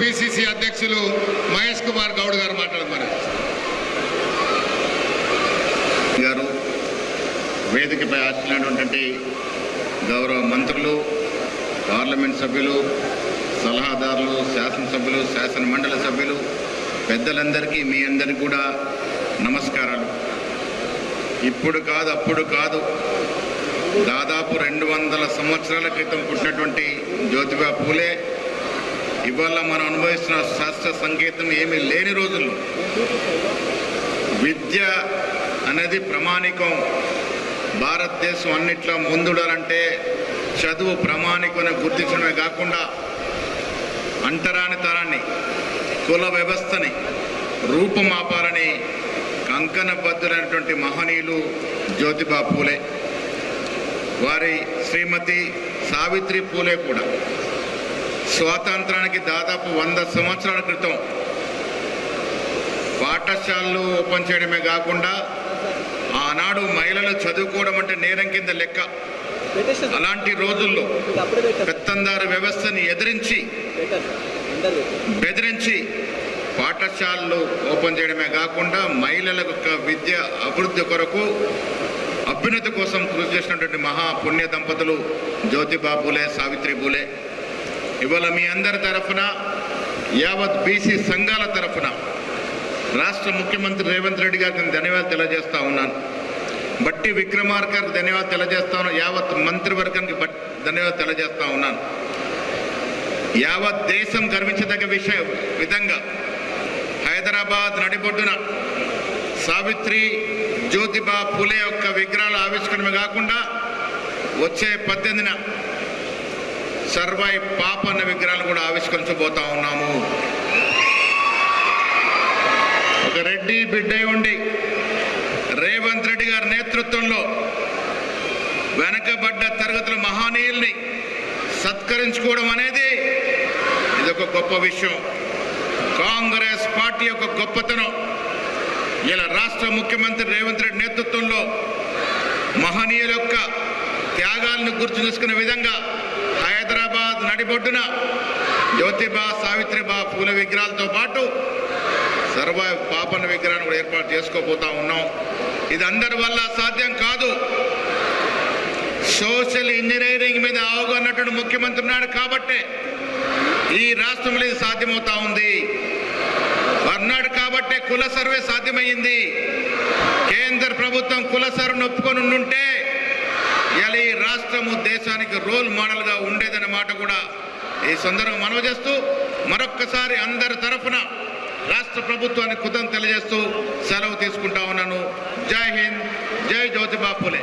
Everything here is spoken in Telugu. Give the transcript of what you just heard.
పిసిసి అధ్యక్షులు మహేష్ కుమార్ గౌడ్ గారు మాట్లాడమని గారు వేదికపై ఆశించినటువంటి గౌరవ మంత్రులు, పార్లమెంట్ సభ్యులు, సలహాదారులు, శాసనసభ్యులు, శాసన మండలి సభ్యులు, పెద్దలందరికీ మీ అందరికీ కూడా నమస్కారాలు. ఇప్పుడు కాదు అప్పుడు కాదు, దాదాపు 200 సంవత్సరాల క్రితం పుట్టినటువంటి జ్యోతిబా పూలే ఇవాళ మనం అనుభవిస్తున్న శాస్త్ర సంగీతం ఏమీ లేని రోజుల్లో విద్య అనేది ప్రామాణికం, భారతదేశం అన్నిట్లో ముందుడాలంటే చదువు ప్రామాణికం గుర్తించడమే కాకుండా అంటరాని తరాన్ని, కుల వ్యవస్థని రూపుమాపాలని కంకణబద్ధులైనటువంటి మహనీయులు జ్యోతిబా పూలే. వారి శ్రీమతి సావిత్రి పూలే కూడా స్వాతంత్రానికి దాదాపు 100 సంవత్సరాల క్రితం పాఠశాలలు ఓపెన్ చేయడమే కాకుండా ఆనాడు మహిళలు చదువుకోవడం అంటే నేరం కింద లెక్క. అలాంటి రోజుల్లో పెత్తందారు వ్యవస్థని బెదిరించి పాఠశాలలు ఓపెన్ చేయడమే కాకుండా మహిళలకు విద్య అభివృద్ధి కొరకు అభ్యున్నతి కోసం కృషి చేసినటువంటి మహాపుణ్య దంపతులు జ్యోతిబా పూలే, సావిత్రి పూలే. ఇవాళ మీ అందరి తరఫున, యావత్ బీసీ సంఘాల తరఫున రాష్ట్ర ముఖ్యమంత్రి రేవంత్ రెడ్డి గారికి ధన్యవాదాలు తెలియజేస్తా ఉన్నాను. బట్టి విక్రమార్క గారికి ధన్యవాదాలు తెలియజేస్తా ఉన్నాను. యావత్ మంత్రివర్గానికి ధన్యవాదాలు తెలియజేస్తా ఉన్నాను. యావత్ దేశం గర్వించదగ్గ విధంగా హైదరాబాద్ నడిబొడ్డున సావిత్రి జ్యోతిబా పూలే యొక్క విగ్రహాల ఆవిష్కరణమే కాకుండా వచ్చే 18న సర్వాయి పాపన్న విగ్రహాలు కూడా ఆవిష్కరించబోతా ఉన్నాము. ఒక రెడ్డి బిడ్డ ఉండి రేవంత్ రెడ్డి గారి నేతృత్వంలో వెనకబడ్డ తరగతుల మహనీయుల్ని సత్కరించుకోవడం అనేది ఇదొక గొప్ప విషయం. కాంగ్రెస్ పార్టీ యొక్క గొప్పతనం ఇలా రాష్ట్ర ముఖ్యమంత్రి రేవంత్ రెడ్డి నేతృత్వంలో మహనీయుల యొక్క త్యాగాలను గుర్తు చేసుకునే విధంగా హైదరాబాద్ నడిబొడ్డున జ్యోతిబా, సావిత్రిబా పూల విగ్రహాలతో పాటు సర్వ పాపన్న విగ్రహాన్ని కూడా ఏర్పాటు చేసుకోబోతా ఉన్నాం. ఇది అందరి వల్ల సాధ్యం కాదు. సోషల్ ఇంజనీరింగ్ మీద అవగాహనటువంటి ముఖ్యమంత్రి ఉన్నాడు కాబట్టే ఈ రాష్ట్రంలో ఇది సాధ్యమవుతా ఉంది. అన్నాడు కాబట్టే కుల సర్వే సాధ్యమైంది. కేంద్ర ప్రభుత్వం కుల సర్వేను ఒప్పుకొని ఉంటే ఇలా ఈ రాష్ట్రము దేశానికి రోల్ మోడల్గా ఉండేదన్న మాట కూడా ఈ సందర్భంగా మనవి చేస్తూ మరొక్కసారి అందరి తరఫున రాష్ట్ర ప్రభుత్వానికి కృతజ్ఞతలు తెలియజేస్తూ సెలవు తీసుకుంటా ఉన్నాను. జై హింద్, జై జ్యోతిబా పూలే.